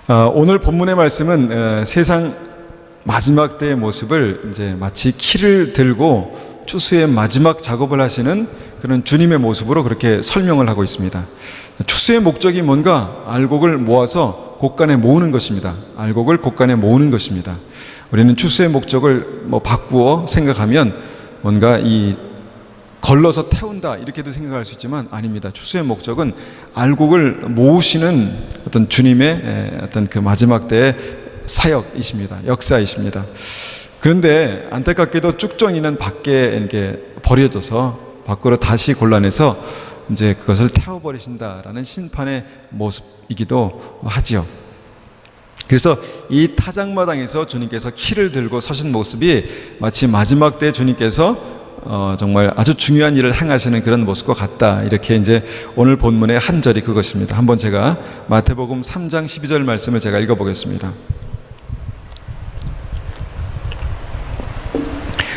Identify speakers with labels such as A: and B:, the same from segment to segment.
A: 오늘 본문의 말씀은 세상 마지막 때의 모습을 이제 마치 키를 들고 추수의 마지막 작업을 하시는 그런 주님의 모습으로 그렇게 설명을 하고 있습니다. 추수의 목적이 뭔가? 알곡을 모아서 곳간에 모으는 것입니다. 알곡을 곳간에 모으는 것입니다. 우리는 추수의 목적을 바꾸어 생각하면 뭔가 걸러서 태운다 이렇게도 생각할 수 있지만 아닙니다. 추수의 목적은 알곡을 모으시는 어떤 주님의 어떤 그 마지막 때의 사역이십니다. 역사이십니다. 그런데 안타깝게도 쭉정이는 밖에 이렇게 버려져서 밖으로 다시 골라내서 이제 그것을 태워버리신다라는 심판의 모습이기도 하지요. 그래서 이 타작마당에서 주님께서 키를 들고 서신 모습이 마치 마지막 때 주님께서 정말 아주 중요한 일을 행하시는 그런 모습과 같다. 이렇게 이제 오늘 본문의 한 절이 그것입니다. 한번 제가 마태복음 3장 12절 말씀을 제가 읽어보겠습니다.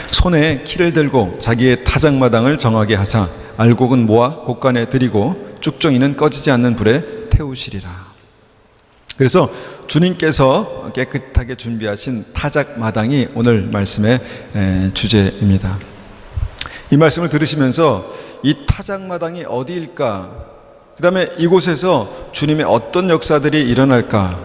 A: 손에 키를 들고 자기의 타작마당을 정하게 하사 알곡은 모아 곳간에 들이고 쭉정이는 꺼지지 않는 불에 태우시리라. 그래서 주님께서 깨끗하게 준비하신 타작마당이 오늘 말씀의 주제입니다. 이 말씀을 들으시면서 이 타작마당이 어디일까? 그 다음에 이곳에서 주님의 어떤 역사들이 일어날까?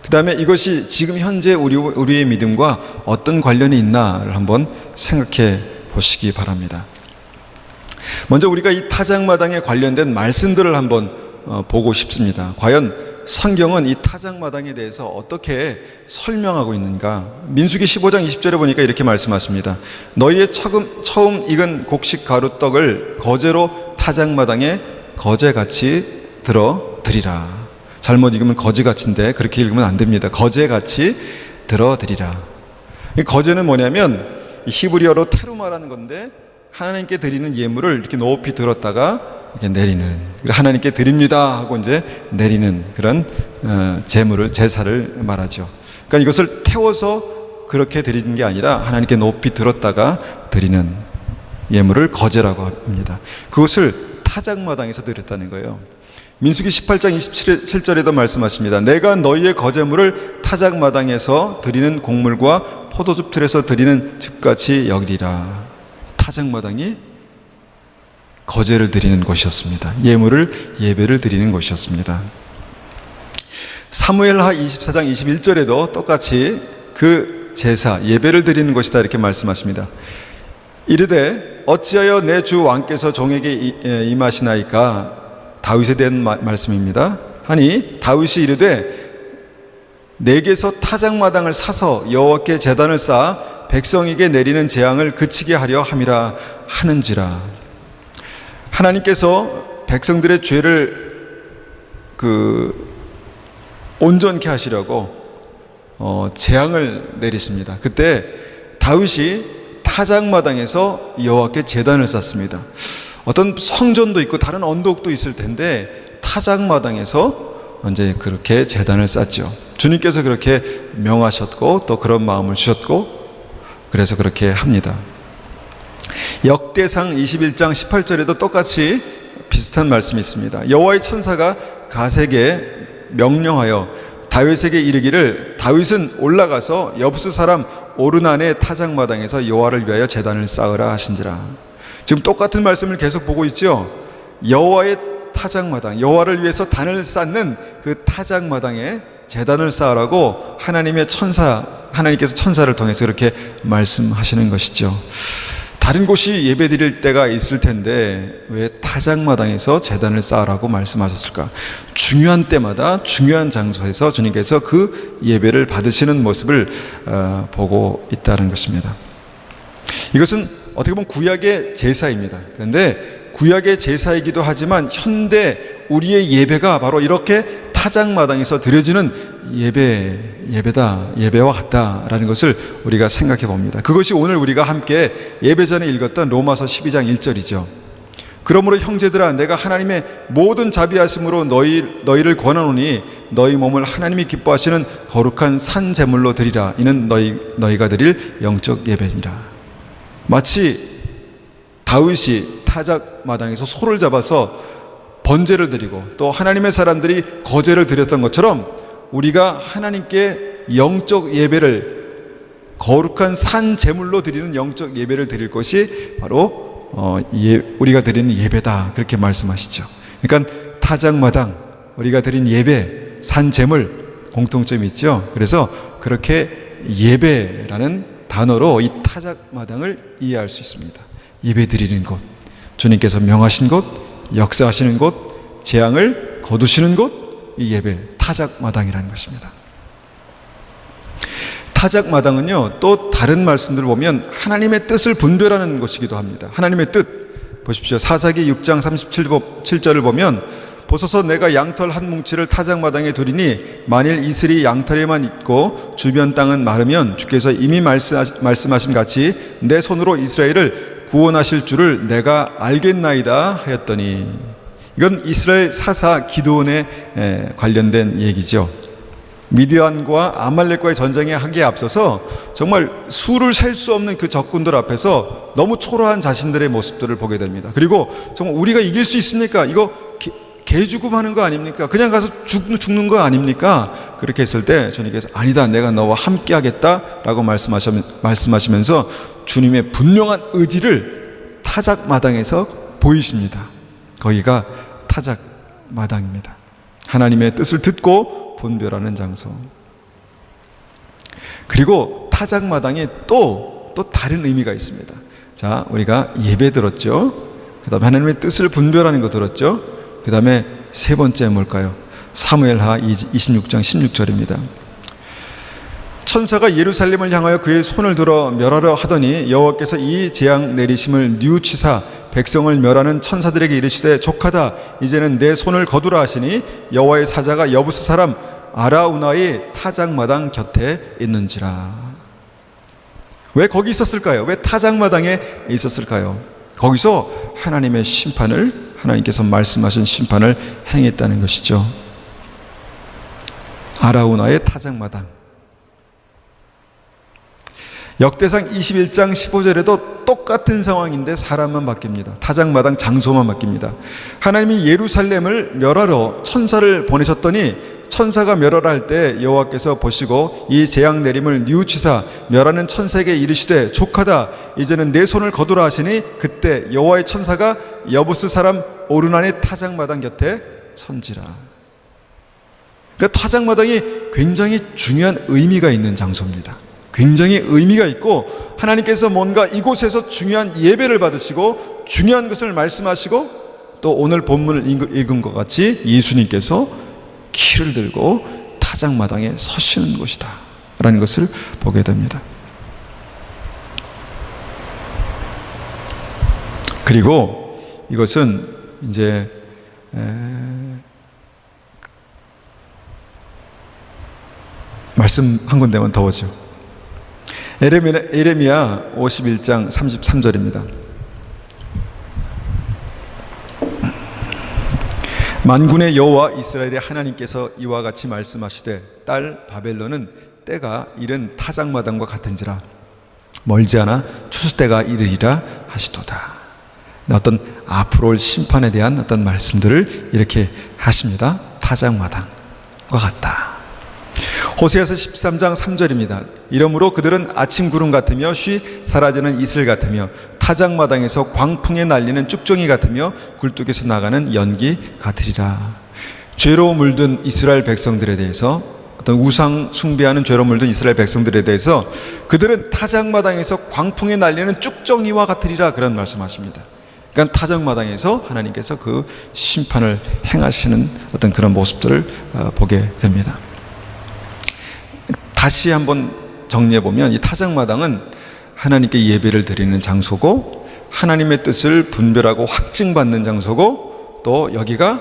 A: 그 다음에 이것이 지금 현재 우리의 믿음과 어떤 관련이 있나를 한번 생각해 보시기 바랍니다. 먼저 우리가 이 타작마당에 관련된 말씀들을 한번 보고 싶습니다. 과연 성경은 이 타작마당에 대해서 어떻게 설명하고 있는가? 민수기 15장 20절에 보니까 이렇게 말씀하십니다. 너희의 처음 익은 곡식 가루떡을 거제로 타작마당에 거제같이 들어드리라. 잘못 읽으면 거지같이인데 그렇게 읽으면 안 됩니다. 거제같이 들어드리라. 이 거제는 뭐냐면 히브리어로 테루마라는 건데 하나님께 드리는 예물을 이렇게 높이 들었다가 이렇게 내리는, 하나님께 드립니다 하고 이제 내리는 그런 제사를 말하죠. 그러니까 이것을 태워서 그렇게 드리는 게 아니라 하나님께 높이 들었다가 드리는 예물을 거제라고 합니다. 그것을 타작마당에서 드렸다는 거예요. 민수기 18장 27절에도 말씀하십니다. 내가 너희의 거제물을 타작마당에서 드리는 곡물과 포도즙 틀에서 드리는 즙같이 여기리라. 타작마당이 거제를 드리는 곳이었습니다. 예배를 드리는 곳이었습니다. 사무엘하 24장 21절에도 똑같이 그 제사, 예배를 드리는 곳이다 이렇게 말씀하십니다. 이르되 어찌하여 내 주 왕께서 종에게 임하시나이까? 다윗에 대한 말씀입니다. 하니 다윗이 이르되 내게서 타작마당을 사서 여호와께 제단을 쌓아 백성에게 내리는 재앙을 그치게 하려 함이라 하는지라. 하나님께서 백성들의 죄를 온전케 하시려고 재앙을 내리십니다. 그때 다윗이 타작마당에서 여호와께 제단을 쌓습니다. 어떤 성전도 있고 다른 언덕도 있을 텐데 타작마당에서 이제 그렇게 제단을 쌓죠. 주님께서 그렇게 명하셨고 또 그런 마음을 주셨고 그래서 그렇게 합니다. 역대상 21장 18절에도 똑같이 비슷한 말씀이 있습니다. 여호와의 천사가 갓에게 명령하여 다윗에게 이르기를 다윗은 올라가서 여부스 사람 오르난의 타작마당에서 여호와를 위하여 제단을 쌓으라 하신지라. 지금 똑같은 말씀을 계속 보고 있죠. 여호와의 타작마당, 여호와를 위해서 단을 쌓는 그 타작마당에 제단을 쌓으라고 하나님께서 천사를 통해서 그렇게 말씀하시는 것이죠. 다른 곳이 예배드릴 때가 있을 텐데 왜 타작마당에서 제단을 쌓으라고 말씀하셨을까? 중요한 때마다 중요한 장소에서 주님께서 그 예배를 받으시는 모습을 보고 있다는 것입니다. 이것은 어떻게 보면 구약의 제사입니다. 그런데 구약의 제사이기도 하지만 현대 우리의 예배가 바로 이렇게 타작마당에서 드려지는 예배와 같다라는 것을 우리가 생각해 봅니다. 그것이 오늘 우리가 함께 예배 전에 읽었던 로마서 12장 1절이죠. 그러므로 형제들아 내가 하나님의 모든 자비하심으로 너희를 권하노니 너희 몸을 하나님이 기뻐하시는 거룩한 산 제물로 드리라. 이는 너희가 드릴 영적 예배니라. 마치 다윗이 타작마당에서 소를 잡아서 번제를 드리고 또 하나님의 사람들이 거제를 드렸던 것처럼 우리가 하나님께 영적 예배를, 거룩한 산 제물로 드리는 영적 예배를 드릴 것이 바로 우리가 드리는 예배다, 그렇게 말씀하시죠. 그러니까 타작마당, 우리가 드린 예배, 산 제물 공통점이 있죠. 그래서 그렇게 예배라는 단어로 이 타작마당을 이해할 수 있습니다. 예배 드리는 곳, 주님께서 명하신 곳, 역사하시는 곳, 재앙을 거두시는 곳, 이 예배, 타작마당이라는 것입니다. 타작마당은요, 또 다른 말씀들을 보면 하나님의 뜻을 분별하는 곳이기도 합니다. 하나님의 뜻, 보십시오. 사사기 6장 37절을 보면, 보소서 내가 양털 한 뭉치를 타작마당에 두리니 만일 이슬이 양털에만 있고 주변 땅은 마르면 주께서 이미 말씀하신 같이 내 손으로 이스라엘을 구원하실 줄을 내가 알겠나이다 하였더니, 이건 이스라엘 사사 기드온에 관련된 얘기죠. 미디안과 아말렉과의 전쟁에 하기에 앞서서 정말 수를 셀 수 없는 그 적군들 앞에서 너무 초라한 자신들의 모습들을 보게 됩니다. 그리고 정말 우리가 이길 수 있습니까? 이거 개죽음하는 거 아닙니까? 그냥 가서 죽는 거 아닙니까? 그렇게 했을 때 주님께서 아니다, 내가 너와 함께 하겠다라고 말씀하시면서 주님의 분명한 의지를 타작마당에서 보이십니다. 거기가 타작마당입니다. 하나님의 뜻을 듣고 분별하는 장소. 그리고 타작마당에 또 다른 의미가 있습니다. 자, 우리가 예배 들었죠. 그 다음에 하나님의 뜻을 분별하는 거 들었죠. 그 다음에 세 번째 뭘까요? 사무엘하 26장 16절입니다. 천사가 예루살렘을 향하여 그의 손을 들어 멸하려 하더니 여호와께서 이 재앙 내리심을 뉘우치사 백성을 멸하는 천사들에게 이르시되 족하다, 이제는 내 손을 거두라 하시니 여호와의 사자가 여부스 사람 아라우나의 타작마당 곁에 있는지라. 왜 거기 있었을까요? 왜 타작마당에 있었을까요? 거기서 하나님의 심판을, 하나님께서 말씀하신 심판을 행했다는 것이죠. 아라우나의 타작마당. 역대상 21장 15절에도 똑같은 상황인데 사람만 바뀝니다. 타작마당 장소만 바뀝니다. 하나님이 예루살렘을 멸하러 천사를 보내셨더니 천사가 멸하라 할 때 여호와께서 보시고 이 재앙 내림을 뉘우치사 멸하는 천사에게 이르시되 족하다, 이제는 내 손을 거두라 하시니 그때 여호와의 천사가 여부스 사람 오르난의 타작마당 곁에 선지라. 그러니까 타작마당이 굉장히 중요한 의미가 있는 장소입니다. 굉장히 의미가 있고 하나님께서 뭔가 이곳에서 중요한 예배를 받으시고 중요한 것을 말씀하시고 또 오늘 본문을 읽은 것 같이 예수님께서 키를 들고 타작마당에 서시는 곳이다 라는 것을 보게 됩니다. 그리고 이것은 이제 말씀 한 군데만 더 오죠. 에레미야 51장 33절입니다. 만군의 여호와 이스라엘의 하나님께서 이와 같이 말씀하시되 딸 바벨론은 때가 이른 타작마당과 같은지라 멀지 않아 추수 때가 이르리라 하시도다. 어떤 앞으로 올 심판에 대한 어떤 말씀들을 이렇게 하십니다. 타작마당과 같다. 호세아서 13장 3절입니다. 이러므로 그들은 아침 구름 같으며 쉬 사라지는 이슬 같으며 타작마당에서 광풍에 날리는 쭉정이 같으며 굴뚝에서 나가는 연기 같으리라. 죄로 물든 이스라엘 백성들에 대해서, 어떤 우상 숭배하는 죄로 물든 이스라엘 백성들에 대해서 그들은 타작마당에서 광풍에 날리는 쭉정이와 같으리라, 그런 말씀하십니다. 그러니까 타작마당에서 하나님께서 그 심판을 행하시는 어떤 그런 모습들을 보게 됩니다. 다시 한번 정리해보면 이 타작마당은 하나님께 예배를 드리는 장소고 하나님의 뜻을 분별하고 확증받는 장소고 또 여기가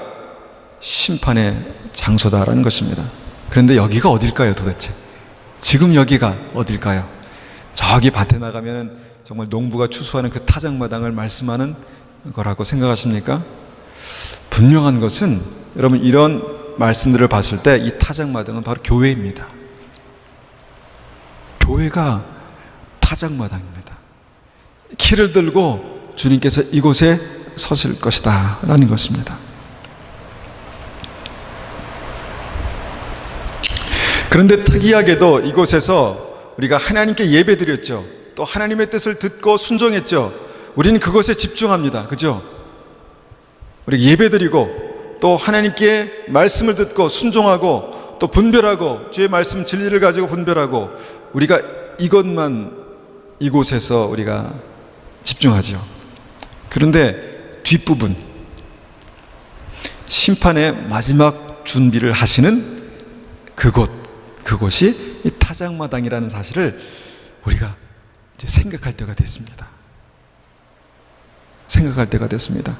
A: 심판의 장소다라는 것입니다. 그런데 여기가 어딜까요 도대체? 지금 여기가 어딜까요? 저기 밭에 나가면 정말 농부가 추수하는 그 타작마당을 말씀하는 거라고 생각하십니까? 분명한 것은 여러분 이런 말씀들을 봤을 때 이 타작마당은 바로 교회입니다. 교회가 타작마당입니다. 키를 들고 주님께서 이곳에 서실 것이다 라는 것입니다. 그런데 특이하게도 이곳에서 우리가 하나님께 예배드렸죠. 또 하나님의 뜻을 듣고 순종했죠. 우리는 그것에 집중합니다. 그죠? 우리 예배드리고 또 하나님께 말씀을 듣고 순종하고 또 분별하고 주의 말씀 진리를 가지고 분별하고 우리가 이것만 이곳에서 우리가 집중하죠. 그런데 뒷부분 심판의 마지막 준비를 하시는 그곳이 이 타작마당이라는 사실을 우리가 이제 생각할 때가 됐습니다. 생각할 때가 됐습니다.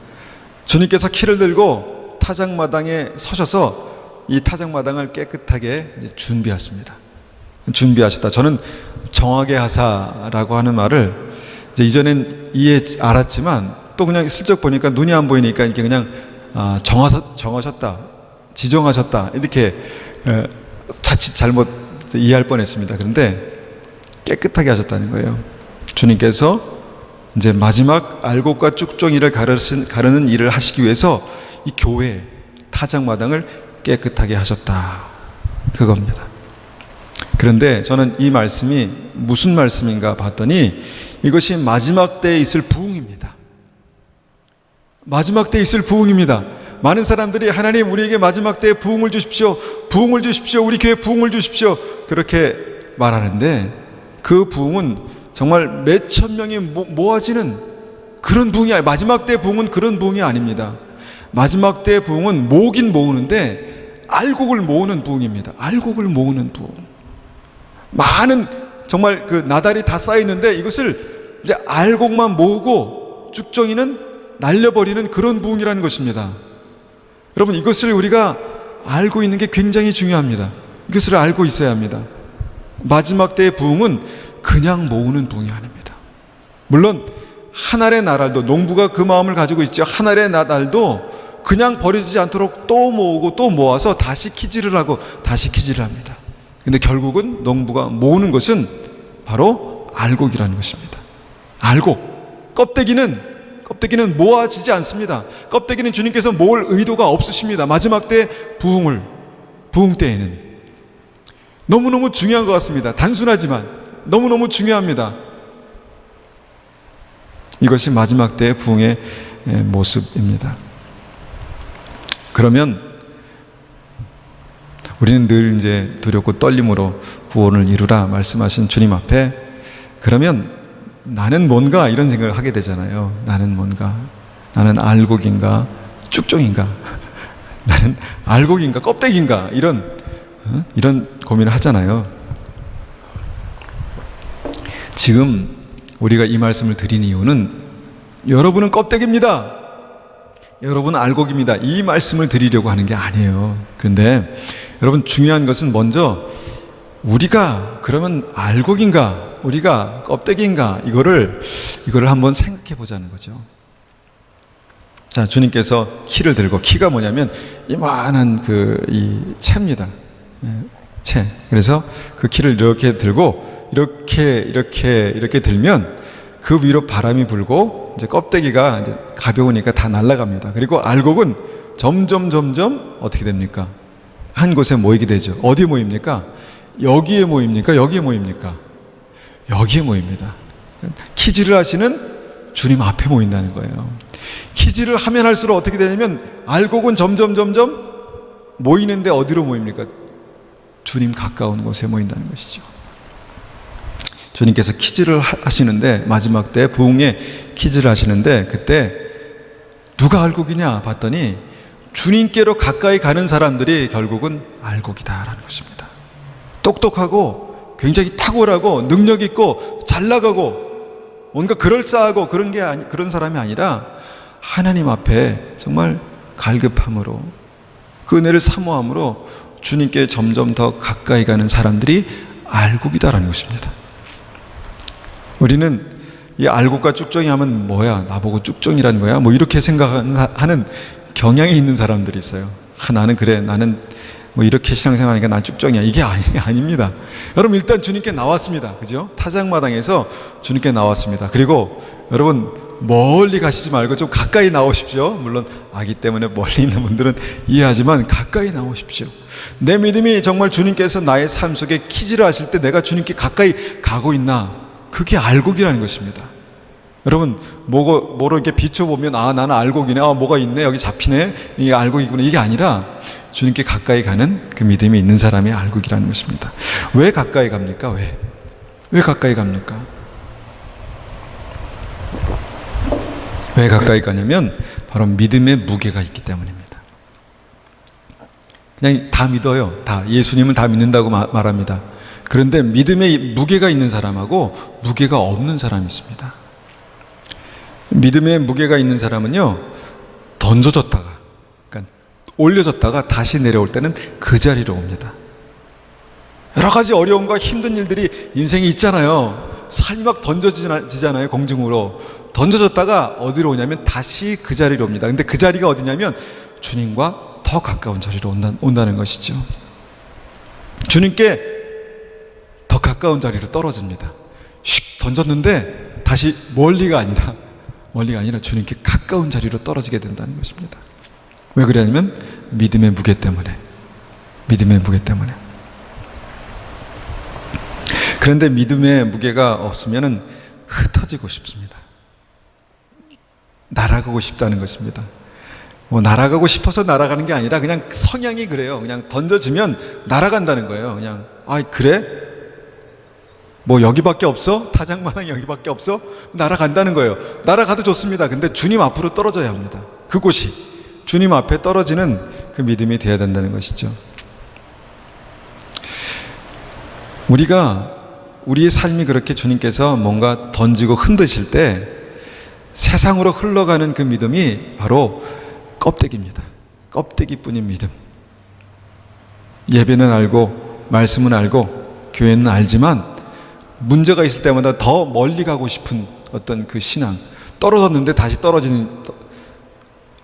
A: 주님께서 키를 들고 타작마당에 서셔서 이 타작마당을 깨끗하게 이제 준비하십니다. 준비하셨다. 저는 정하게 하사라고 하는 말을 이제 이전엔 알았지만 또 그냥 슬쩍 보니까 눈이 안 보이니까 이렇게 그냥 정하셨다, 지정하셨다 이렇게 자칫 잘못 이해할 뻔했습니다. 그런데 깨끗하게 하셨다는 거예요. 주님께서 이제 마지막 알곡과 쭉종이를 가르는 일을 하시기 위해서 이 교회 타작마당을 깨끗하게 하셨다, 그겁니다. 그런데 저는 이 말씀이 무슨 말씀인가 봤더니 이것이 마지막 때에 있을 부흥입니다. 마지막 때에 있을 부흥입니다. 많은 사람들이 하나님 우리에게 마지막 때에 부흥을 주십시오, 부흥을 주십시오, 우리 교회 부흥을 주십시오 그렇게 말하는데 그 부흥은 정말 몇천 명이 모아지는 그런 부흥이 아니에요. 마지막 때의 부흥은 그런 부흥이 아닙니다. 마지막 때의 부흥은 모으긴 모으는데 알곡을 모으는 부흥입니다. 알곡을 모으는 부흥. 많은 정말 그 나달이 다 쌓여 있는데 이것을 이제 알곡만 모으고 쭉정이는 날려버리는 그런 부흥이라는 것입니다. 여러분 이것을 우리가 알고 있는 게 굉장히 중요합니다. 이것을 알고 있어야 합니다. 마지막 때의 부흥은 그냥 모으는 부흥이 아닙니다. 물론 한 알의 나달도 농부가 그 마음을 가지고 있죠. 한 알의 나달도 그냥 버려지지 않도록 또 모으고 또 모아서 다시 키질을 하고 다시 키질을 합니다. 근데 결국은 농부가 모으는 것은 바로 알곡이라는 것입니다. 알곡. 껍데기는 모아지지 않습니다. 껍데기는 주님께서 모을 의도가 없으십니다. 마지막 때 부흥 때에는 너무너무 중요한 것 같습니다. 단순하지만 너무너무 중요합니다. 이것이 마지막 때의 부흥의 모습입니다. 그러면 우리는 늘 이제 두렵고 떨림으로 구원을 이루라 말씀하신 주님 앞에 그러면 나는 뭔가 이런 생각을 하게 되잖아요. 나는 뭔가, 나는 알곡인가 쭉종인가, 나는 알곡인가 껍데기인가 이런 고민을 하잖아요. 지금 우리가 이 말씀을 드린 이유는 여러분은 껍데기입니다, 여러분은 알곡입니다, 이 말씀을 드리려고 하는 게 아니에요. 그런데 여러분 중요한 것은 먼저 우리가 그러면 알곡인가 우리가 껍데기인가 이거를 한번 생각해 보자는 거죠. 자, 주님께서 키를 들고, 키가 뭐냐면 이만한 이 채입니다. 채. 그래서 그 키를 이렇게 들고 이렇게 들면 그 위로 바람이 불고 이제 껍데기가 이제 가벼우니까 다 날아갑니다. 그리고 알곡은 점점 어떻게 됩니까? 한 곳에 모이게 되죠. 어디에 모입니까? 여기에 모입니까? 여기에 모입니까? 여기에 모입니다. 키질을 하시는 주님 앞에 모인다는 거예요. 키질을 하면 할수록 어떻게 되냐면 알곡은 점점 모이는데 어디로 모입니까? 주님 가까운 곳에 모인다는 것이죠. 주님께서 키질을 하시는데 마지막 때 부흥에 키질을 하시는데 그때 누가 알곡이냐 봤더니 주님께로 가까이 가는 사람들이 결국은 알곡이다라는 것입니다. 똑똑하고 굉장히 탁월하고 능력 있고 잘 나가고 뭔가 그럴싸하고 그런 사람이 아니라 하나님 앞에 정말 갈급함으로 그 은혜를 사모함으로 주님께 점점 더 가까이 가는 사람들이 알곡이다라는 것입니다. 우리는 이 알곡과 쭉정이 하면 뭐야, 나보고 쭉정이라는 거야, 뭐 이렇게 생각하는 경향이 있는 사람들이 있어요. 나는 그래, 나는 뭐 이렇게 신앙생활하니까 난 쭉정이야. 이게 아닙니다. 여러분 일단 주님께 나왔습니다. 그죠? 타작마당에서 주님께 나왔습니다. 그리고 여러분 멀리 가시지 말고 좀 가까이 나오십시오. 물론 아기 때문에 멀리 있는 분들은 이해하지만 가까이 나오십시오. 내 믿음이 정말 주님께서 나의 삶 속에 키즈를 하실 때 내가 주님께 가까이 가고 있나, 그게 알곡이라는 것입니다. 여러분, 뭐로 이렇게 비춰보면 나는 알곡이네, 뭐가 있네, 여기 잡히네, 이게 알곡이구나, 이게 아니라 주님께 가까이 가는 그 믿음이 있는 사람이 알곡이라는 것입니다. 왜 가까이 갑니까? 왜 가까이 갑니까? 왜 가까이 가냐면 바로 믿음의 무게가 있기 때문입니다. 그냥 다 믿어요. 다 예수님은 다 믿는다고 말합니다. 그런데 믿음의 무게가 있는 사람하고 무게가 없는 사람이 있습니다. 믿음의 무게가 있는 사람은요, 던져졌다가, 그러니까 올려졌다가 다시 내려올 때는 그 자리로 옵니다. 여러 가지 어려움과 힘든 일들이 인생에 있잖아요. 삶이 막 던져지잖아요. 공중으로 던져졌다가 어디로 오냐면 다시 그 자리로 옵니다. 근데 그 자리가 어디냐면 주님과 더 가까운 자리로 온다는 것이죠. 주님께 더 가까운 자리로 떨어집니다. 슉 던졌는데 다시 멀리가 아니라 주님께 가까운 자리로 떨어지게 된다는 것입니다. 왜 그러냐면 믿음의 무게 때문에. 그런데 믿음의 무게가 없으면 흩어지고 싶습니다. 날아가고 싶다는 것입니다. 날아가고 싶어서 날아가는 게 아니라 그냥 성향이 그래요. 그냥 던져지면 날아간다는 거예요. 그냥 그래? 여기밖에 없어? 타작마당이 여기밖에 없어? 날아간다는 거예요. 날아가도 좋습니다. 근데 주님 앞으로 떨어져야 합니다. 그곳이 주님 앞에 떨어지는 그 믿음이 되어야 된다는 것이죠. 우리의 삶이 그렇게 주님께서 뭔가 던지고 흔드실 때 세상으로 흘러가는 그 믿음이 바로 껍데기입니다. 껍데기뿐인 믿음. 예배는 알고 말씀은 알고 교회는 알지만 문제가 있을 때마다 더 멀리 가고 싶은 어떤 그 신앙. 떨어졌는데 다시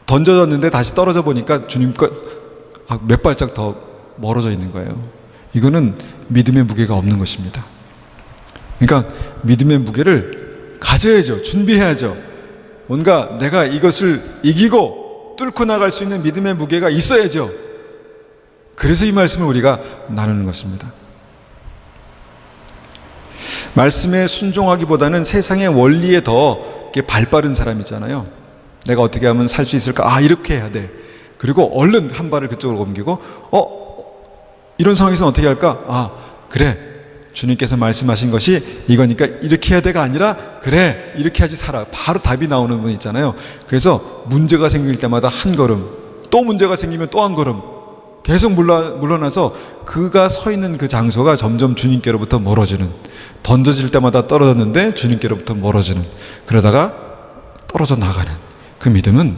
A: 던져졌는데 다시 떨어져 보니까 주님과 몇 발짝 더 멀어져 있는 거예요. 이거는 믿음의 무게가 없는 것입니다. 그러니까 믿음의 무게를 가져야죠. 준비해야죠. 뭔가 내가 이것을 이기고 뚫고 나갈 수 있는 믿음의 무게가 있어야죠. 그래서 이 말씀을 우리가 나누는 것입니다. 말씀에 순종하기보다는 세상의 원리에 더 발빠른 사람이잖아요. 내가 어떻게 하면 살 수 있을까? 이렇게 해야 돼. 그리고 얼른 한 발을 그쪽으로 옮기고 이런 상황에서는 어떻게 할까? 그래, 주님께서 말씀하신 것이 이거니까 이렇게 해야 돼가 아니라 그래, 이렇게 하지 살아. 바로 답이 나오는 분 있잖아요. 그래서 문제가 생길 때마다 한 걸음, 또 문제가 생기면 또 한 걸음 계속 물러나서 그가 서 있는 그 장소가 점점 주님께로부터 멀어지는, 던져질 때마다 떨어졌는데 주님께로부터 멀어지는, 그러다가 떨어져 나가는 그 믿음은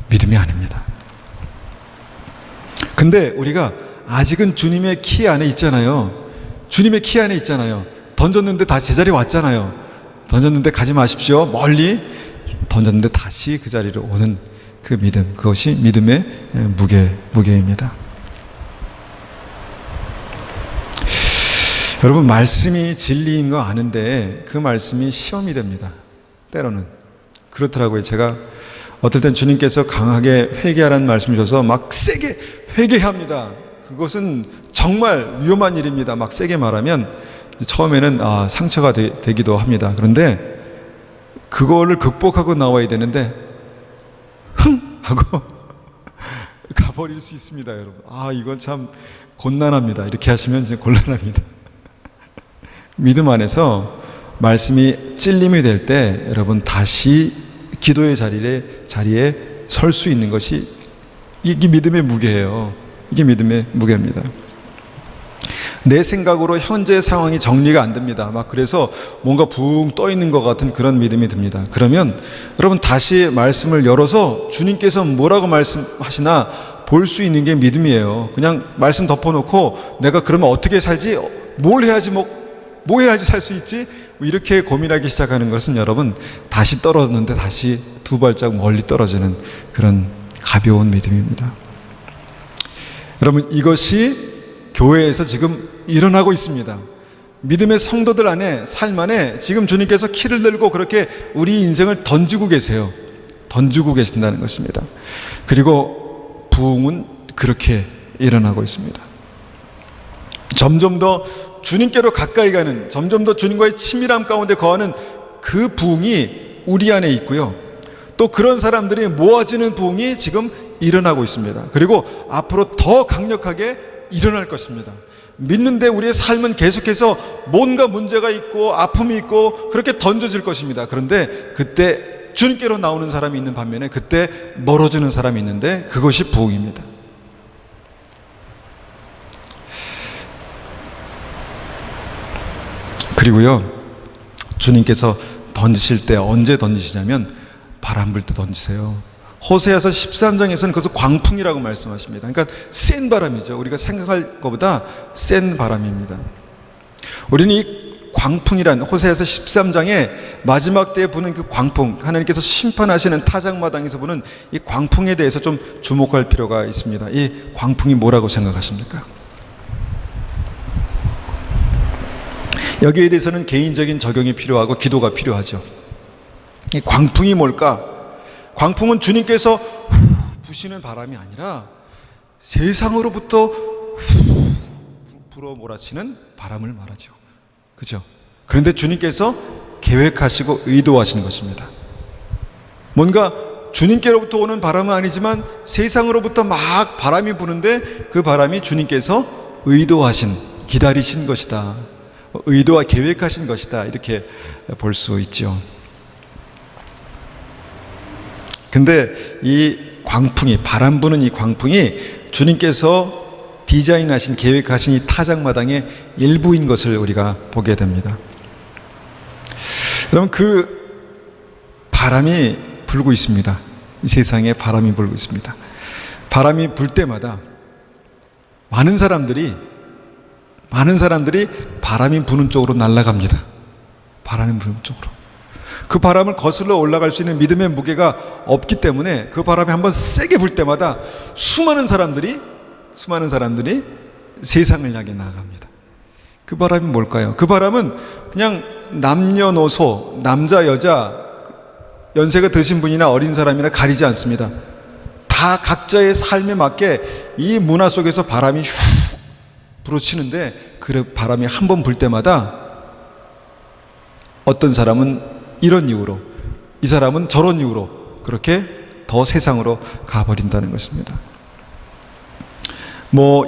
A: 믿음이 아닙니다. 근데 우리가 아직은 주님의 키 안에 있잖아요. 주님의 키 안에 있잖아요. 던졌는데 다시 제자리에 왔잖아요. 던졌는데 가지 마십시오. 멀리 던졌는데 다시 그 자리로 오는 그 믿음, 그것이 믿음의 무게입니다. 여러분, 말씀이 진리인 거 아는데 그 말씀이 시험이 됩니다. 때로는 그렇더라고요. 제가 어떨 땐 주님께서 강하게 회개하라는 말씀을 주셔서 막 세게 회개합니다. 그것은 정말 위험한 일입니다. 막 세게 말하면 처음에는 상처가 되기도 합니다. 그런데 그거를 극복하고 나와야 되는데 하고 가버릴 수 있습니다. 여러분, 이건 참 곤란합니다. 이렇게 하시면 이제 곤란합니다. 믿음 안에서 말씀이 찔림이 될 때 여러분 다시 기도의 자리에 설 수 있는 것이 이게 믿음의 무게예요. 이게 믿음의 무게입니다. 내 생각으로 현재 상황이 정리가 안 됩니다. 그래서 뭔가 붕 떠 있는 것 같은 그런 믿음이 듭니다. 그러면 여러분 다시 말씀을 열어서 주님께서 뭐라고 말씀하시나 볼 수 있는 게 믿음이에요. 그냥 말씀 덮어놓고 내가 그러면 어떻게 살지? 뭘 해야지 뭐 해야지 살 수 있지? 이렇게 고민하기 시작하는 것은 여러분 다시 떨어졌는데 다시 두 발짝 멀리 떨어지는 그런 가벼운 믿음입니다. 여러분, 이것이 교회에서 지금 일어나고 있습니다. 믿음의 성도들 안에, 삶 안에 지금 주님께서 키를 들고 그렇게 우리 인생을 던지고 계세요. 던지고 계신다는 것입니다. 그리고 부흥은 그렇게 일어나고 있습니다. 점점 더 주님께로 가까이 가는, 점점 더 주님과의 친밀함 가운데 거하는 그 부흥이 우리 안에 있고요. 또 그런 사람들이 모아지는 부흥이 지금 일어나고 있습니다. 그리고 앞으로 더 강력하게 일어날 것입니다. 믿는데 우리의 삶은 계속해서 뭔가 문제가 있고 아픔이 있고 그렇게 던져질 것입니다. 그런데 그때 주님께로 나오는 사람이 있는 반면에 그때 멀어지는 사람이 있는데 그것이 부흥입니다. 그리고요, 주님께서 던지실 때 언제 던지시냐면 바람 불 때 던지세요. 호세아서 13장에서는 그것을 광풍이라고 말씀하십니다. 그러니까 센 바람이죠. 우리가 생각할 것보다 센 바람입니다. 우리는 이 광풍이란 호세아서 13장에 마지막 때에 부는 그 광풍, 하나님께서 심판하시는 타작마당에서 부는 이 광풍에 대해서 좀 주목할 필요가 있습니다. 이 광풍이 뭐라고 생각하십니까? 여기에 대해서는 개인적인 적용이 필요하고 기도가 필요하죠. 이 광풍이 뭘까? 광풍은 주님께서 부시는 바람이 아니라 세상으로부터 불어 몰아치는 바람을 말하죠. 그죠? 그런데 주님께서 계획하시고 의도하신 것입니다. 뭔가 주님께로부터 오는 바람은 아니지만 세상으로부터 막 바람이 부는데 그 바람이 주님께서 의도하신, 기다리신 것이다. 의도와 계획하신 것이다. 이렇게 볼 수 있죠. 근데 이 광풍이, 바람 부는 이 광풍이 주님께서 디자인하신, 계획하신 이 타작마당의 일부인 것을 우리가 보게 됩니다. 여러분, 그 바람이 불고 있습니다. 이 세상에 바람이 불고 있습니다. 바람이 불 때마다 많은 사람들이 바람이 부는 쪽으로 날아갑니다. 바람이 부는 쪽으로. 그 바람을 거슬러 올라갈 수 있는 믿음의 무게가 없기 때문에 그 바람이 한번 세게 불 때마다 수많은 사람들이 세상을 향해 나아갑니다. 그 바람이 뭘까요? 그 바람은 그냥 남녀노소, 남자, 여자, 연세가 드신 분이나 어린 사람이나 가리지 않습니다. 다 각자의 삶에 맞게 이 문화 속에서 바람이 슉 불어치는데 그 바람이 한 번 불 때마다 어떤 사람은 이런 이유로, 이 사람은 저런 이유로 그렇게 더 세상으로 가버린다는 것입니다.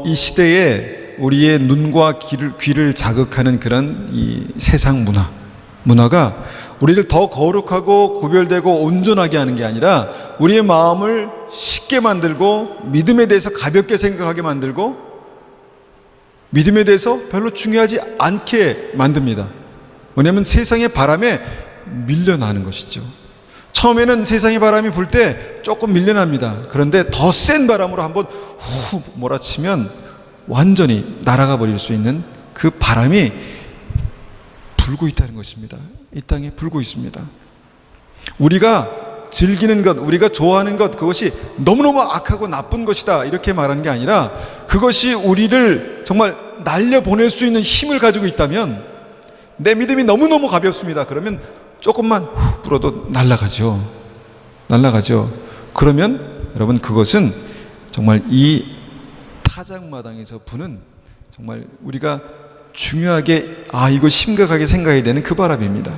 A: 이 시대에 우리의 눈과 귀를 자극하는 그런 이 세상 문화가 우리를 더 거룩하고 구별되고 온전하게 하는 게 아니라 우리의 마음을 쉽게 만들고 믿음에 대해서 가볍게 생각하게 만들고 믿음에 대해서 별로 중요하지 않게 만듭니다. 왜냐하면 세상의 바람에 밀려나는 것이죠. 처음에는 세상의 바람이 불 때 조금 밀려납니다. 그런데 더 센 바람으로 한번 후 몰아치면 완전히 날아가 버릴 수 있는 그 바람이 불고 있다는 것입니다. 이 땅에 불고 있습니다. 우리가 즐기는 것, 우리가 좋아하는 것, 그것이 너무너무 악하고 나쁜 것이다 이렇게 말하는 게 아니라 그것이 우리를 정말 날려보낼 수 있는 힘을 가지고 있다면, 내 믿음이 너무너무 가볍습니다. 그러면 조금만 후 불어도 날아가죠. 그러면 여러분, 그것은 정말 이 타작마당에서 부는, 정말 우리가 중요하게 이거 심각하게 생각해야 되는 그 바람입니다.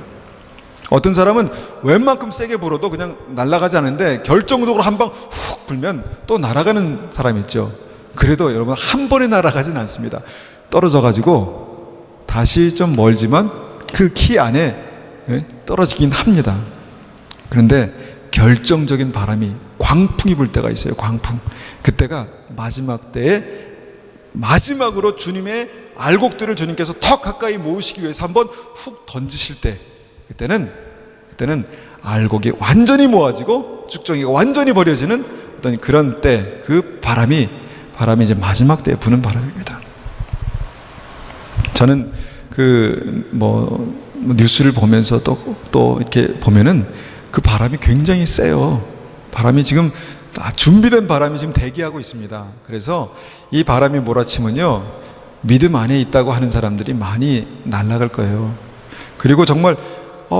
A: 어떤 사람은 웬만큼 세게 불어도 그냥 날아가지 않는데 결정적으로 한 방 훅 불면 또 날아가는 사람이 있죠. 그래도 여러분, 한 번에 날아가진 않습니다. 떨어져 가지고 다시 좀 멀지만 그 키 안에 떨어지긴 합니다. 그런데 결정적인 바람이, 광풍이 불 때가 있어요. 광풍. 그때가 마지막 때에 마지막으로 주님의 알곡들을 주님께서 더 가까이 모으시기 위해서 한번 훅 던지실 때, 그때는 알곡이 완전히 모아지고 쭉정이가 완전히 버려지는 어떤 그런 때, 그 바람이 이제 마지막 때에 부는 바람입니다. 저는 뉴스를 보면서 또 이렇게 보면은 그 바람이 굉장히 세요. 바람이 지금 준비된 바람이 지금 대기하고 있습니다. 그래서 이 바람이 몰아치면요, 믿음 안에 있다고 하는 사람들이 많이 날아갈 거예요. 그리고 정말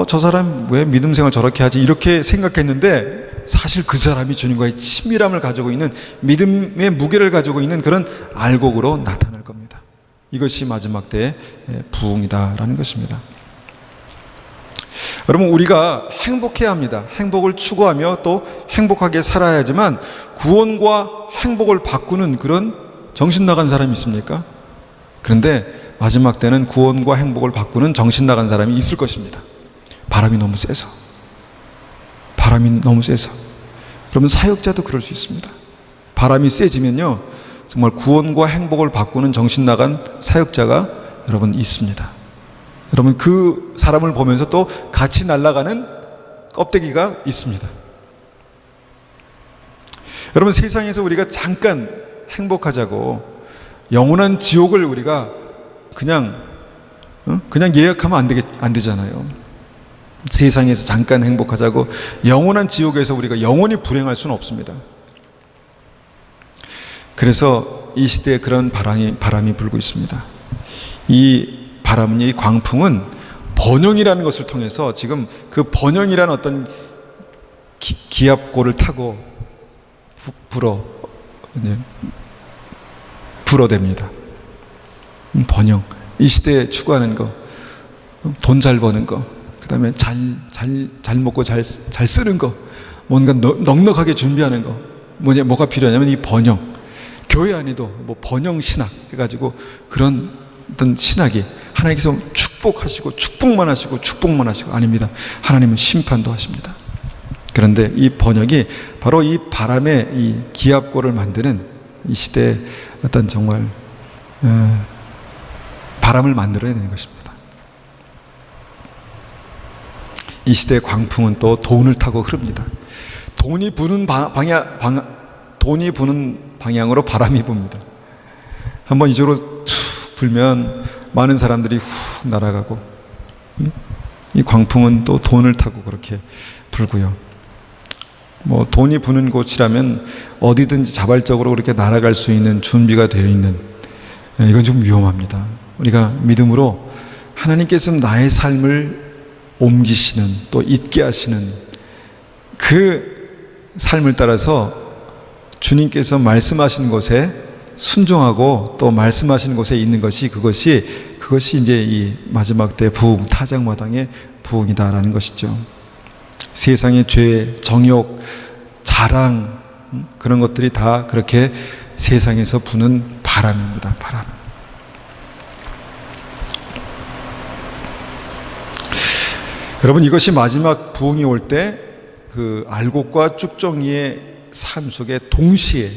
A: 저 사람 왜 믿음 생활 저렇게 하지? 이렇게 생각했는데 사실 그 사람이 주님과의 친밀함을 가지고 있는, 믿음의 무게를 가지고 있는 그런 알곡으로 나타날 겁니다. 이것이 마지막 때의 부흥이다라는 것입니다. 여러분, 우리가 행복해야 합니다. 행복을 추구하며 또 행복하게 살아야지만 구원과 행복을 바꾸는 그런 정신 나간 사람이 있습니까? 그런데 마지막 때는 구원과 행복을 바꾸는 정신 나간 사람이 있을 것입니다. 바람이 너무 세서. 여러분, 사역자도 그럴 수 있습니다. 바람이 세지면요, 정말 구원과 행복을 바꾸는 정신 나간 사역자가 여러분 있습니다. 여러분, 그 사람을 보면서 또 같이 날아가는 껍데기가 있습니다. 여러분, 세상에서 우리가 잠깐 행복하자고 영원한 지옥을 우리가 그냥 예약하면 안 되잖아요. 세상에서 잠깐 행복하자고 영원한 지옥에서 우리가 영원히 불행할 수는 없습니다. 그래서 이 시대에 그런 바람이 불고 있습니다. 이 바람은, 이 광풍은 번영이라는 것을 통해서 지금 그 번영이라는 어떤 기압골을 타고 불어댑니다. 번영. 이 시대에 추구하는 거, 돈 잘 버는 거, 그 다음에 잘 먹고 잘 쓰는 거, 뭔가 넉넉하게 준비하는 거, 뭐가 필요하냐면 이 번영. 교회 안에도 뭐 번영 신학 해가지고 그런 어떤 신학이, 하나님께서 축복하시고 축복만 하시고 아닙니다. 하나님은 심판도 하십니다. 그런데 이 번역이 바로 이 바람의 이 기압골을 만드는 이 시대의 어떤 정말 바람을 만들어내는 것입니다. 이 시대의 광풍은 또 돈을 타고 흐릅니다. 돈이 부는 방향으로 바람이 붑니다. 한번 이쪽으로 툭 불면 많은 사람들이 훅 날아가고, 이 광풍은 또 돈을 타고 그렇게 불고요. 뭐 돈이 부는 곳이라면 어디든지 자발적으로 그렇게 날아갈 수 있는 준비가 되어 있는, 이건 좀 위험합니다. 우리가 믿음으로 하나님께서 나의 삶을 옮기시는, 또 있게 하시는 그 삶을 따라서 주님께서 말씀하신 곳에 순종하고 또 말씀하신 곳에 있는 것이, 그것이 이제 이 마지막 때 부흥, 타작마당의 부흥이다라는 것이죠. 세상의 죄, 정욕, 자랑, 그런 것들이 다 그렇게 세상에서 부는 바람입니다. 바람. 여러분, 이것이 마지막 부흥이 올 때 그 알곡과 쭉정이의 삶 속에 동시에,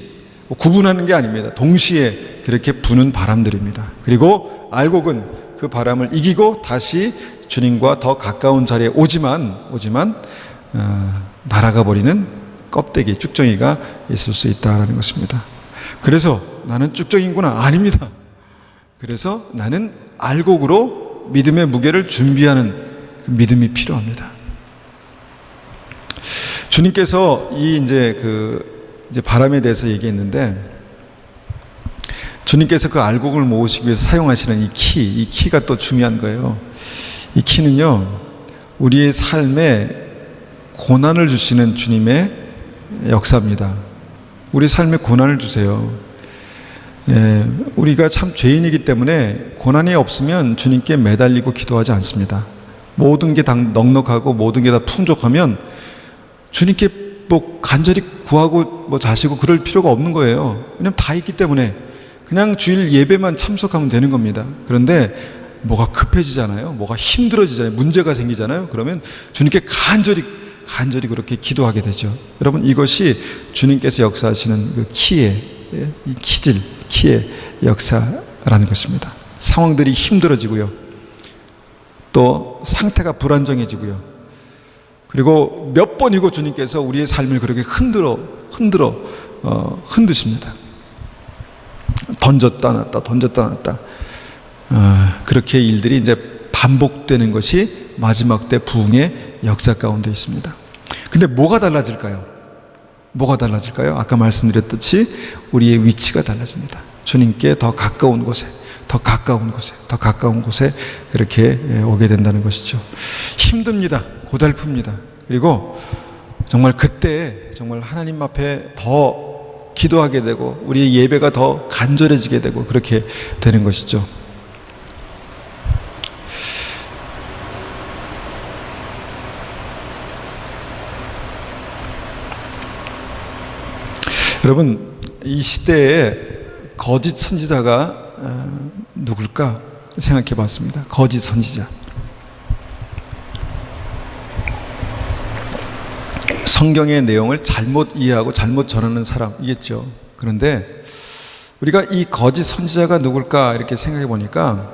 A: 구분하는 게 아닙니다. 동시에 그렇게 부는 바람들입니다. 그리고 알곡은 그 바람을 이기고 다시 주님과 더 가까운 자리에 오지만 날아가 버리는 껍데기, 쭉정이가 있을 수 있다는 것입니다. 그래서 나는 쭉정이구나. 아닙니다. 그래서 나는 알곡으로 믿음의 무게를 준비하는 그 믿음이 필요합니다. 주님께서 이제 바람에 대해서 얘기했는데, 주님께서 그 알곡을 모으시기 위해서 사용하시는 이 키가 또 중요한 거예요. 이 키는요, 우리의 삶에 고난을 주시는 주님의 역사입니다. 우리 삶에 고난을 주세요. 우리가 참 죄인이기 때문에 고난이 없으면 주님께 매달리고 기도하지 않습니다. 모든 게 다 넉넉하고 모든 게 다 풍족하면 주님께 뭐 간절히 구하고 자시고 그럴 필요가 없는 거예요. 왜냐하면 다 있기 때문에 그냥 주일 예배만 참석하면 되는 겁니다. 그런데 뭐가 급해지잖아요. 뭐가 힘들어지잖아요. 문제가 생기잖아요. 그러면 주님께 간절히 그렇게 기도하게 되죠. 여러분, 이것이 주님께서 역사하시는 그 키의 역사라는 것입니다. 상황들이 힘들어지고요. 또 상태가 불안정해지고요. 그리고 몇 번이고 주님께서 우리의 삶을 그렇게 흔드십니다. 던졌다 놨다. 그렇게 일들이 이제 반복되는 것이 마지막 때 부흥의 역사 가운데 있습니다. 근데 뭐가 달라질까요? 아까 말씀드렸듯이 우리의 위치가 달라집니다. 주님께 더 가까운 곳에, 더 가까운 곳에 그렇게 오게 된다는 것이죠. 힘듭니다. 고달픕니다. 그리고 정말 그때 정말 하나님 앞에 더 기도하게 되고 우리의 예배가 더 간절해지게 되고 그렇게 되는 것이죠. 여러분, 이 시대에 거짓 선지자가 누굴까 생각해 봤습니다. 거짓 선지자. 성경의 내용을 잘못 이해하고 잘못 전하는 사람이겠죠. 그런데 우리가 이 거짓 선지자가 누굴까 이렇게 생각해 보니까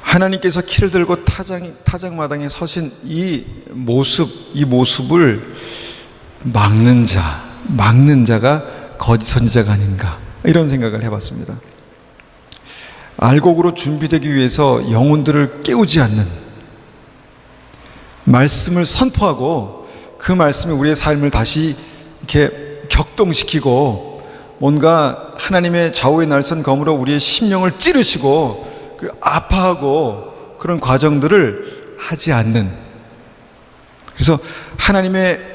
A: 하나님께서 키를 들고 타작마당에 서신 이 모습을 막는 자가 거짓 선지자가 아닌가 이런 생각을 해봤습니다. 알곡으로 준비되기 위해서 영혼들을 깨우지 않는 말씀을 선포하고 그 말씀이 우리의 삶을 다시 이렇게 격동시키고 뭔가 하나님의 좌우의 날선 검으로 우리의 심령을 찌르시고 아파하고 그런 과정들을 하지 않는, 그래서 하나님의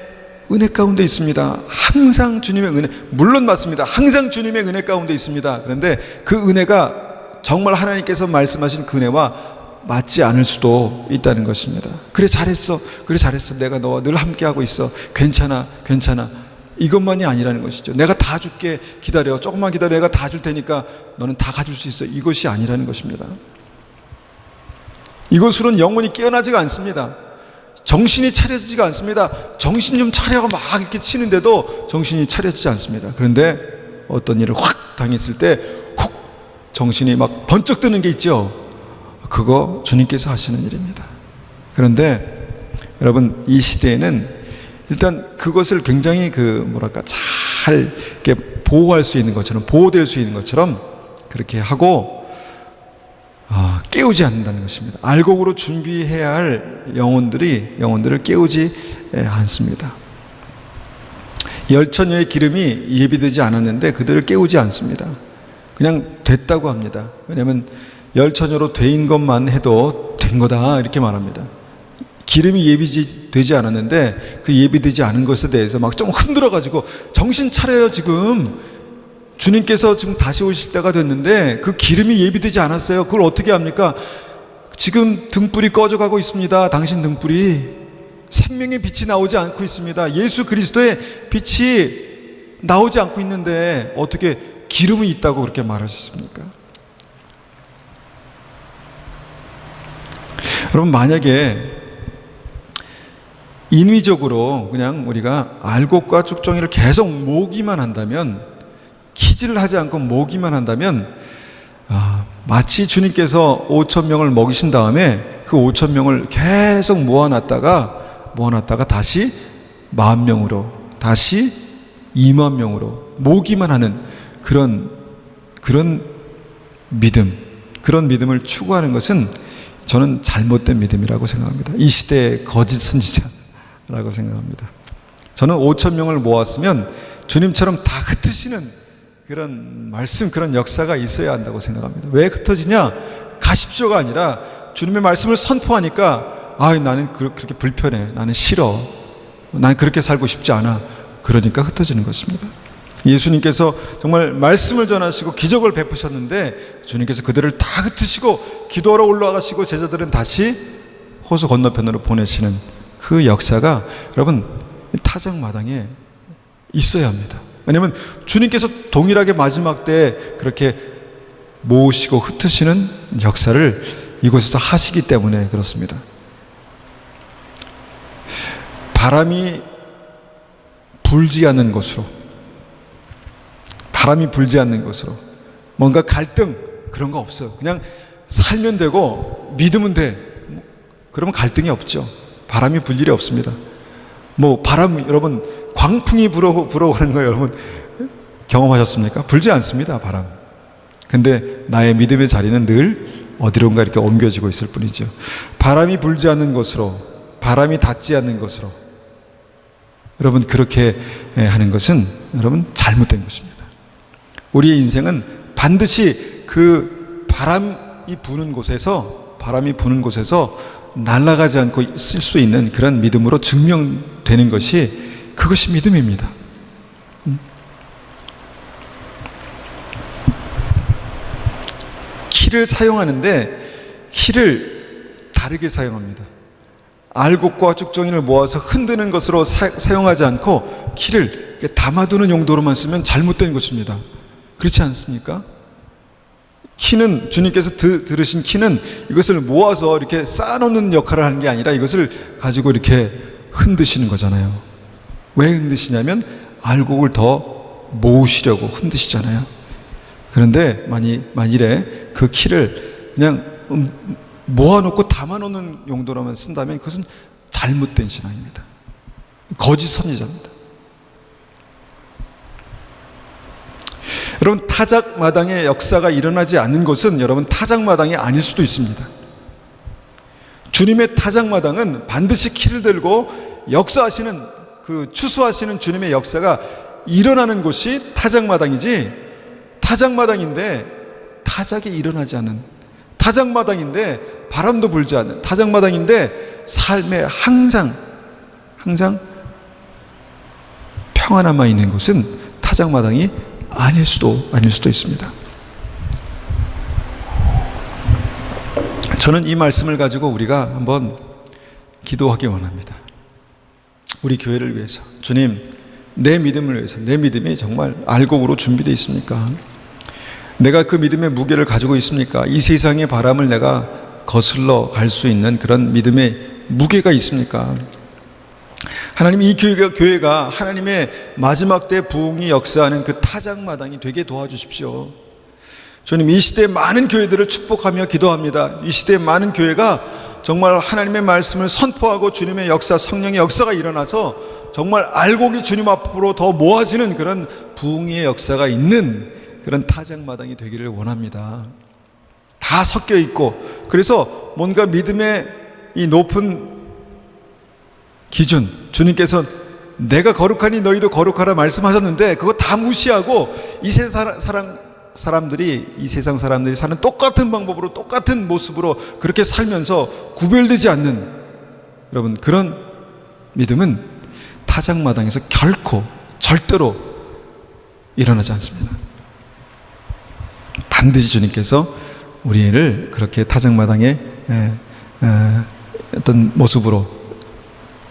A: 은혜 가운데 있습니다. 항상 주님의 은혜, 물론 맞습니다. 항상 주님의 은혜 가운데 있습니다. 그런데 그 은혜가 정말 하나님께서 말씀하신 그 은혜와 맞지 않을 수도 있다는 것입니다. 그래 잘했어 내가 너와 늘 함께하고 있어, 괜찮아 이것만이 아니라는 것이죠. 내가 다 줄게, 기다려, 조금만 기다려, 내가 다 줄 테니까 너는 다 가질 수 있어, 이것이 아니라는 것입니다. 이것으로는 영혼이 깨어나지가 않습니다. 정신이 차려지지가 않습니다. 정신 좀 차려가 막 이렇게 치는데도 정신이 차려지지 않습니다. 그런데 어떤 일을 확 당했을 때 훅 정신이 막 번쩍 드는 게 있죠. 그거 주님께서 하시는 일입니다. 그런데 여러분, 이 시대에는 일단 그것을 굉장히 잘 이렇게 보호할 수 있는 것처럼, 보호될 수 있는 것처럼 그렇게 하고 깨우지 않는다는 것입니다. 알곡으로 준비해야 할 영혼들을 깨우지 않습니다. 열처녀의 기름이 예비되지 않았는데 그들을 깨우지 않습니다. 그냥 됐다고 합니다. 왜냐하면 열처녀로 된 것만 해도 된 거다 이렇게 말합니다. 기름이 예비되지 않았는데 그 예비되지 않은 것에 대해서 막 좀 흔들어가지고 정신 차려요. 지금 주님께서 지금 다시 오실 때가 됐는데 그 기름이 예비되지 않았어요. 그걸 어떻게 합니까? 지금 등불이 꺼져가고 있습니다. 당신 등불이 생명의 빛이 나오지 않고 있습니다. 예수 그리스도의 빛이 나오지 않고 있는데 어떻게 기름이 있다고 그렇게 말하셨습니까? 여러분, 만약에 인위적으로 그냥 우리가 알곡과 쭉정이를 계속 모으기만 한다면, 키질을 하지 않고 모으기만 한다면 마치 주님께서 5,000명을 먹이신 다음에 그 5,000명을 계속 모아놨다가 다시 10,000명으로, 다시 20,000명으로 모으기만 하는 그런 믿음, 그런 믿음을 추구하는 것은 저는 잘못된 믿음이라고 생각합니다. 이 시대의 거짓 선지자라고 생각합니다. 저는 5,000명을 모았으면 주님처럼 다 흩으시는 그런 말씀, 그런 역사가 있어야 한다고 생각합니다. 왜 흩어지냐? 가십시오가 아니라 주님의 말씀을 선포하니까 나는 그렇게 불편해, 나는 싫어, 나는 그렇게 살고 싶지 않아, 그러니까 흩어지는 것입니다. 예수님께서 정말 말씀을 전하시고 기적을 베푸셨는데 주님께서 그들을 다 흩으시고 기도하러 올라가시고 제자들은 다시 호수 건너편으로 보내시는 그 역사가 여러분 타작마당에 있어야 합니다. 왜냐하면 주님께서 동일하게 마지막 때 그렇게 모으시고 흩으시는 역사를 이곳에서 하시기 때문에 그렇습니다. 바람이 불지 않는 곳으로, 뭔가 갈등 그런 거 없어요. 그냥 살면 되고 믿으면 돼. 그러면 갈등이 없죠. 바람이 불 일이 없습니다. 여러분 광풍이 불어오는 거 여러분 경험하셨습니까? 불지 않습니다, 바람. 근데 나의 믿음의 자리는 늘 어디론가 이렇게 옮겨지고 있을 뿐이죠. 바람이 불지 않는 곳으로, 바람이 닿지 않는 곳으로, 여러분 그렇게 하는 것은 여러분 잘못된 것입니다. 우리의 인생은 반드시 그 바람이 부는 곳에서 날아가지 않고 있을 수 있는 그런 믿음으로 증명되는 그것이 믿음입니다. 키를 사용하는데 키를 다르게 사용합니다. 알곡과 쭉정이를 모아서 흔드는 것으로 사용하지 않고 키를 담아두는 용도로만 쓰면 잘못된 것입니다. 그렇지 않습니까? 키는, 주님께서 들으신 키는 이것을 모아서 이렇게 쌓아놓는 역할을 하는 게 아니라 이것을 가지고 이렇게 흔드시는 거잖아요. 왜 흔드시냐면 알곡을 더 모으시려고 흔드시잖아요. 그런데 만일에 그 키를 그냥 모아놓고 담아놓는 용도로만 쓴다면 그것은 잘못된 신앙입니다. 거짓 선지자입니다. 여러분, 타작마당의 역사가 일어나지 않는 것은 여러분 타작마당이 아닐 수도 있습니다. 주님의 타작마당은 반드시 키를 들고 역사하시는, 추수하시는 주님의 역사가 일어나는 곳이 타작마당이지, 타작마당인데 타작이 일어나지 않는, 타작마당인데 바람도 불지 않는, 타작마당인데 삶에 항상 평안함만 있는 곳은 타작마당이 아닐 수도 있습니다. 저는 이 말씀을 가지고 우리가 한번 기도하기 원합니다. 우리 교회를 위해서. 주님, 내 믿음을 위해서, 내 믿음이 정말 알곡으로 준비되어 있습니까? 내가 그 믿음의 무게를 가지고 있습니까? 이 세상의 바람을 내가 거슬러 갈 수 있는 그런 믿음의 무게가 있습니까? 하나님, 이 교회가 하나님의 마지막 때 부흥이 역사하는 그 타작마당이 되게 도와주십시오. 주님, 이 시대의 많은 교회들을 축복하며 기도합니다. 이 시대의 많은 교회가 정말 하나님의 말씀을 선포하고 주님의 역사, 성령의 역사가 일어나서 정말 알곡이 주님 앞으로 더 모아지는 그런 부흥의 역사가 있는 그런 타작마당이 되기를 원합니다. 다 섞여 있고, 그래서 뭔가 믿음의 이 높은 기준, 주님께서 내가 거룩하니 너희도 거룩하라 말씀하셨는데 그거 다 무시하고 이 세상 사람들이 사는 똑같은 방법으로, 똑같은 모습으로 그렇게 살면서 구별되지 않는, 여러분, 그런 믿음은 타작마당에서 결코 절대로 일어나지 않습니다. 반드시 주님께서 우리를 그렇게 타작마당의 어떤 모습으로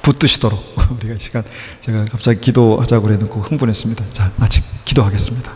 A: 붙드시도록 우리가 이 시간, 제가 갑자기 기도하자고 그래놓고 흥분했습니다. 자, 아직 기도하겠습니다.